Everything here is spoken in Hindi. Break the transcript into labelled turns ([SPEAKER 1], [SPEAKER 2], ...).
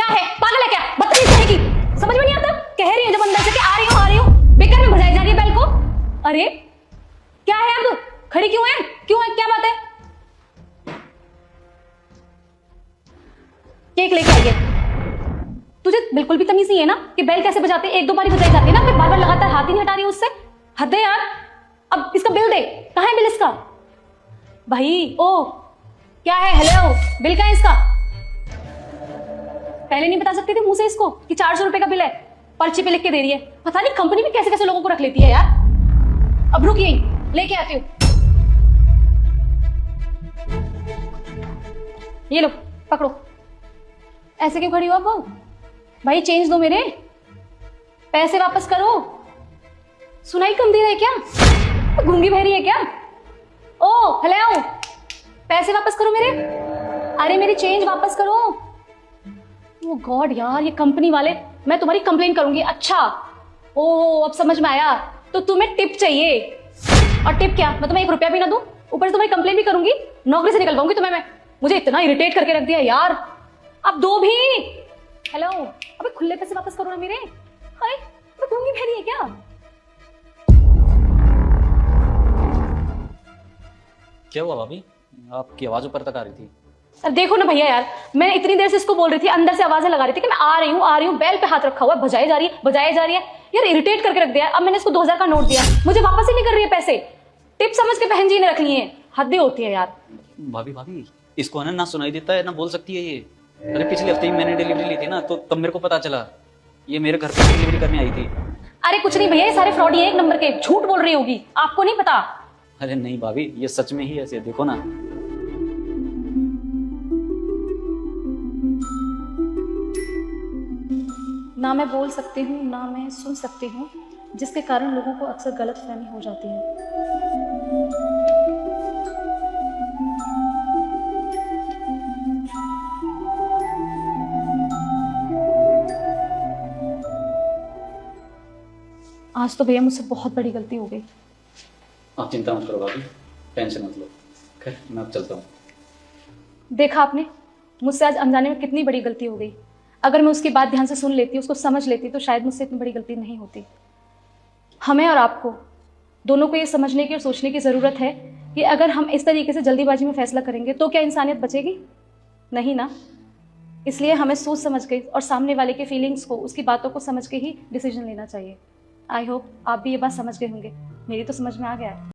[SPEAKER 1] क्या है, पागल है क्या, बदतमीज कहेगी, समझ में नहीं आता। कह रही है जब अंदर से कि आ रही हूँ, बेकार में भजाई जा रही है बेल को। अरे क्या है, अब खड़ी क्यों है, क्या बात है। केक लेके आई है, तुझे बिल्कुल भी तमीज नहीं है ना कि बेल कैसे बजाते, एक दो बार बजाई जाती है ना, फिर बार बार लगातार हाथ ही नहीं हटा रही उससे। हद है यार। अब इसका बिल दे, कहाँ है बिल इसका भाई। ओ क्या है, हेलो, बिल कहाँ है इसका। पहले नहीं बता सकते थे मुंह से इसको कि 400 रुपए का बिल है, पर्ची पे लिख के दे रही है। पता नहीं कंपनी में कैसे कैसे लोगों को रख लेती है यार। अब रुक यहीं, लेके आती हूँ। ये लो पकड़ो। ऐसे क्यों खड़ी हो आप भाई, चेंज दो मेरे, पैसे वापस करो। सुनाई कम दे रहा है क्या, गूंगी बहरी है क्या। ओ हेलो, पैसे वापस करो मेरे, अरे मेरी चेंज वापस करो। ओ गॉड यार, ये कंपनी वाले, मैं तुम्हारी कंप्लेन करूंगी। अच्छा ओ अब समझ में आया, तो तुम्हें टिप चाहिए। और टिप क्या, मैं तुम्हें 1 रुपया भी ना दूं, ऊपर से तुम्हारी कंप्लेन भी करूंगी, नौकरी से निकलवाऊंगी तुम्हें मैं। मुझे इतना इरिटेट करके रख दिया यार। अब दो भी। हेलो, अबे खुले पैसे वापस करो ना मेरे। हाय तो गूंगी बहरी है क्या।
[SPEAKER 2] क्या हुआ भाभी, आपकी आवाज ऊपर तक आ रही थी।
[SPEAKER 1] अब देखो ना भैया यार, मैं इतनी देर से इसको बोल रही थी, अंदर से आवाजें लगा रही थी कि मैं आ रही हूँ, बेल पे हाथ रखा हुआ है, बजाई जा रही है यार, इरिटेट करके रख दिया। अब मैंने इसको 2000 का नोट दिया, मुझे वापस ही नहीं कर रही है पैसे। टिप समझ के बहन जी ने रख लिए हैं, हदें होती है यार।
[SPEAKER 2] भाभी इसको है ना सुनाई देता है ना बोल सकती है ये। अरे पिछले हफ्ते ही मैंने डिलीवरी ली थी ना, तो तब मेरे को पता चला ये मेरे घर पे डिलीवरी करने आई थी।
[SPEAKER 1] अरे कुछ नहीं भैया, ये सारे फ्रॉड ही है, 1 नंबर के, झूठ बोल रही होगी, आपको नहीं पता।
[SPEAKER 2] अरे नहीं भाभी, ये सच में ही ऐसे, देखो ना।
[SPEAKER 1] ना मैं बोल सकती हूँ ना मैं सुन सकती हूँ, जिसके कारण लोगों को अक्सर गलतफहमी हो जाती है। आज तो भैया मुझसे बहुत बड़ी गलती हो गई।
[SPEAKER 2] आप चिंता मत करो भाभी, टेंशन मत लो। खैर मैं अब चलता हूँ।
[SPEAKER 1] देखा आपने, मुझसे आज अनजाने में कितनी बड़ी गलती हो गई। अगर मैं उसकी बात ध्यान से सुन लेती, उसको समझ लेती, तो शायद मुझसे इतनी बड़ी गलती नहीं होती। हमें और आपको दोनों को ये समझने की और सोचने की ज़रूरत है कि अगर हम इस तरीके से जल्दीबाजी में फैसला करेंगे तो क्या इंसानियत बचेगी, नहीं ना। इसलिए हमें सोच समझ के और सामने वाले के फीलिंग्स को, उसकी बातों को समझ के ही डिसीजन लेना चाहिए। आई होप आप भी ये बात समझ गए होंगे, मेरी तो समझ में आ गया है।